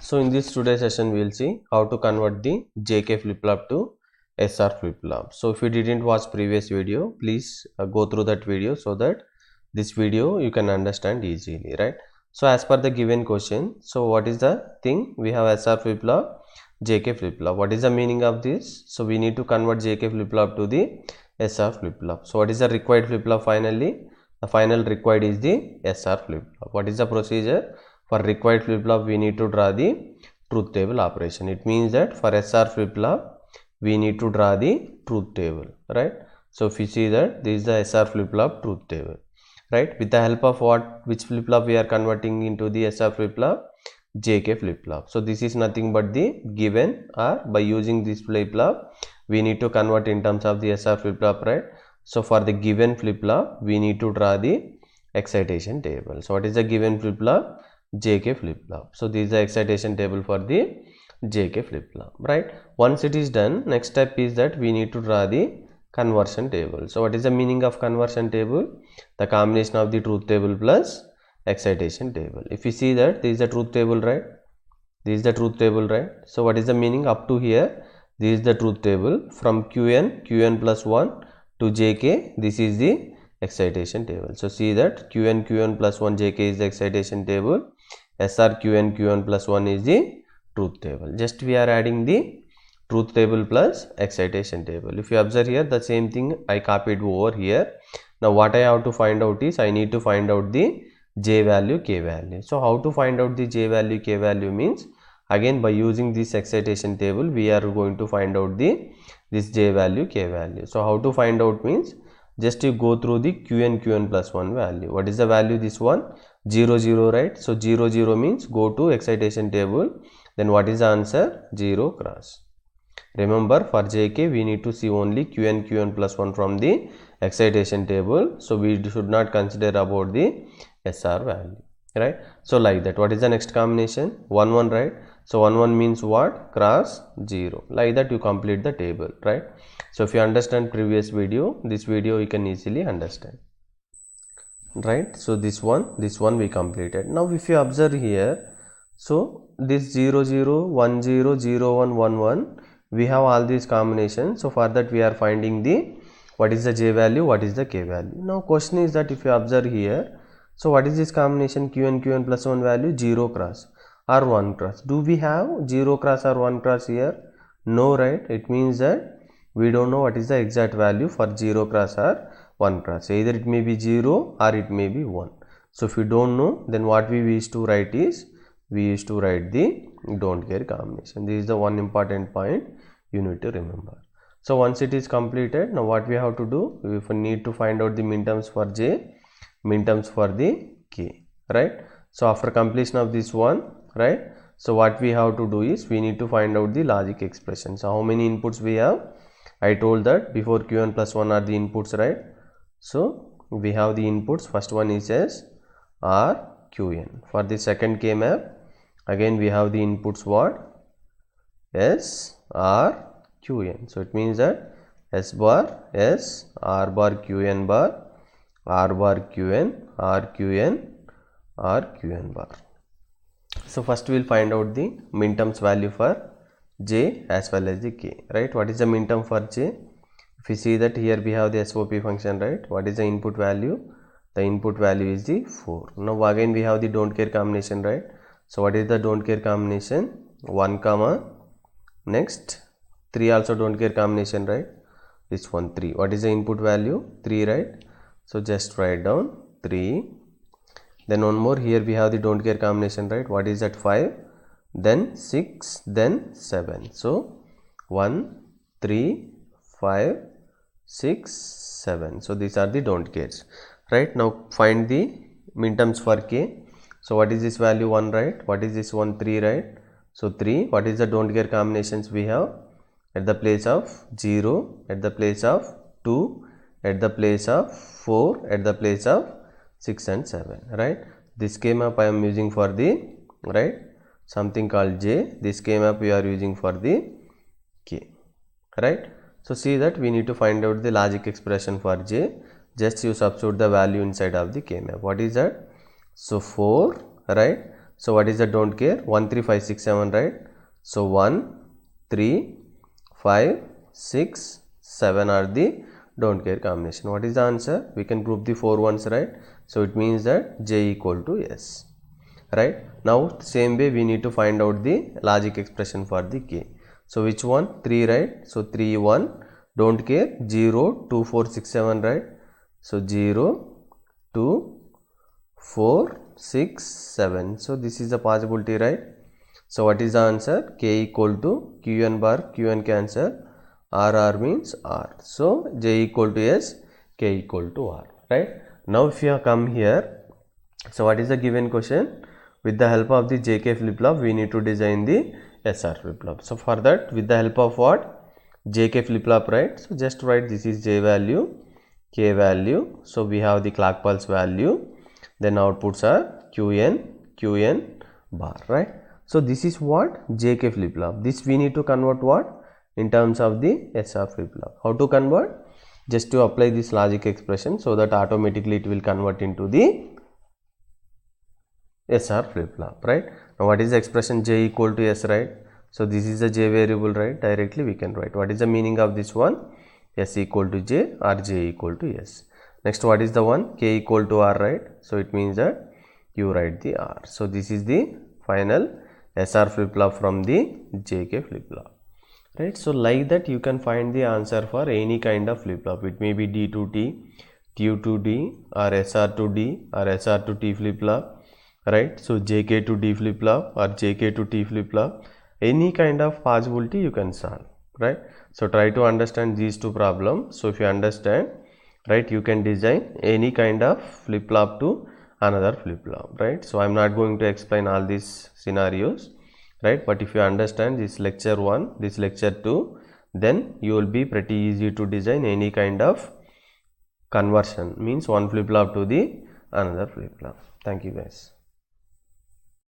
So in this today's session we will see how to convert the JK flip-flop to SR flip-flop. So if you didn't watch previous video, please go through that video so that this video you can understand easily, right? So as per the given question, so what is the thing? We have SR flip-flop, JK flip-flop. What is the meaning of this? So we need to convert JK flip-flop to the SR flip-flop. So what is the required flip-flop finally? The final required is the SR flip-flop. What is the procedure? For required flip-flop, we need to draw the truth table operation. It means that for SR flip-flop, we need to draw the truth table, right? So if you see that this is the SR flip-flop truth table, right? With the help of which flip-flop we are converting into the SR flip-flop? JK flip-flop. So this is nothing but the given, or by using this flip-flop, we need to convert in terms of the SR flip-flop, right? So for the given flip-flop, we need to draw the excitation table. So what is the given flip-flop? JK flip-flop. So this is the excitation table for the JK flip-flop, right? Once it is done, next step is that we need to draw the conversion table. So what is the meaning of conversion table? The combination of the truth table plus excitation table. If you see that this is the truth table, right? This is the truth table, right? So what is the meaning up to here? This is the truth table from Qn plus 1 to JK. This is the excitation table. So see that Qn plus 1 JK is the excitation table. SR Qn plus 1 is the truth table. Just we are adding the truth table plus excitation table. If you observe here, the same thing I copied over here. Now what I have to find out is I need to find out the J value, K value. So how to find out the J value, K value means again by using this excitation table we are going to find out this J value, K value. So how to find out means just you go through the Qn plus 1 value. What is the value? This one 0 0, right? So 0 0 means go to excitation table, then what is the answer? 0 cross. Remember for JK we need to see only Qn plus 1 from the excitation table, so we should not consider about the SR value, right? So like that, what is the next combination? 1 1, right? So 1 1 means what? Cross 0. Like that you complete the table, right? So if you understand previous video, this video you can easily understand, right? So this one we completed. Now if you observe here, so this 0 0 1 0 0 1 1 1, we have all these combinations. So for that we are finding the what is the J value, what is the K value. Now question is that if you observe here, so what is this combination? Qn plus 1 value 0 cross or 1 cross. Do we have 0 cross or 1 cross here? No, right? It means that we don't know what is the exact value for 0 cross or 1 cross. Either it may be 0 or it may be 1. So if you don't know, then what we used to write is we used to write the don't care combination. This is the one important point you need to remember. So once it is completed, now what we have to do? We need to find out the minterms for J, minterms for the K, right? So after completion of this one, right? So what we have to do is we need to find out the logic expression. So how many inputs we have? I told that before Qn plus 1 are the inputs, right? So we have the inputs. First one is S R Qn. For the second K map, again we have the inputs what? S R Qn. So it means that S bar S, R bar Qn bar, R bar Qn, R Qn, R Qn bar. So first we will find out the minterms value for J as well as the K, right? What is the minterm for J? If you see that here we have the SOP function, right? What is the input value? The input value is the 4. Now again we have the don't care combination, right? So what is the don't care combination? 1 comma, next 3 also don't care combination, right? This one 3. What is the input value? 3, right? So just write down 3. Then one more, here we have the don't care combination, right? What is that? 5, then 6, then 7. So 1 3 5 6 7. So these are the don't cares, right? Now find the minterms for K. So what is this value? 1, right? What is this one? 3, right? So 3. What is the don't care combinations we have? At the place of 0, at the place of 2, at the place of 4, at the place of 6 and 7, right? This K map I am using for the, right, something called J. This K map we are using for the K, right? So see that we need to find out the logic expression for J. Just you substitute the value inside of the K map. What is that? So 4, right? So what is the don't care? 1 3 5 6 7, right? So 1 3 5 6 7 are the don't care combination. What is the answer? We can group the 4 ones, right? So it means that j equal to s, right? Now same way we need to find out the logic expression for the k. So which one? 3, right? So 3 1 don't care 0 2 4 6 7, right? So 0 2 4 6 7. So this is a possibility, right? So what is the answer? K equal to qn bar, qn cancel, r means r. So j equal to s, k equal to r, right? Now if you come here, so what is the given question? With the help of the JK flip-flop, we need to design the SR flip-flop. So for that, with the help of what? JK flip-flop, right? So just write this is J value, K value. So we have the clock pulse value. Then outputs are QN bar, right? So this is what? JK flip-flop. This we need to convert what? In terms of the SR flip-flop. How to convert? Just to apply this logic expression so that automatically it will convert into the SR flip-flop, right? Now what is the expression j equal to s, right? So this is the j variable, right? Directly we can write. What is the meaning of this one? S equal to j or j equal to s. Next, what is the one? K equal to r, right? So it means that you write the r. So this is the final SR flip-flop from the JK flip-flop, right? So like that you can find the answer for any kind of flip-flop. It may be D to T, Q to D, or SR to D, or SR to T flip-flop, right? So JK to D flip-flop or JK to T flip-flop, any kind of possibility you can solve, right? So try to understand these two problems. So if you understand, right, you can design any kind of flip-flop to another flip-flop, right? So I'm not going to explain all these scenarios, right? But if you understand this lecture 1, this lecture 2, then you will be pretty easy to design any kind of conversion, means one flip-flop to the another flip-flop. Thank you guys.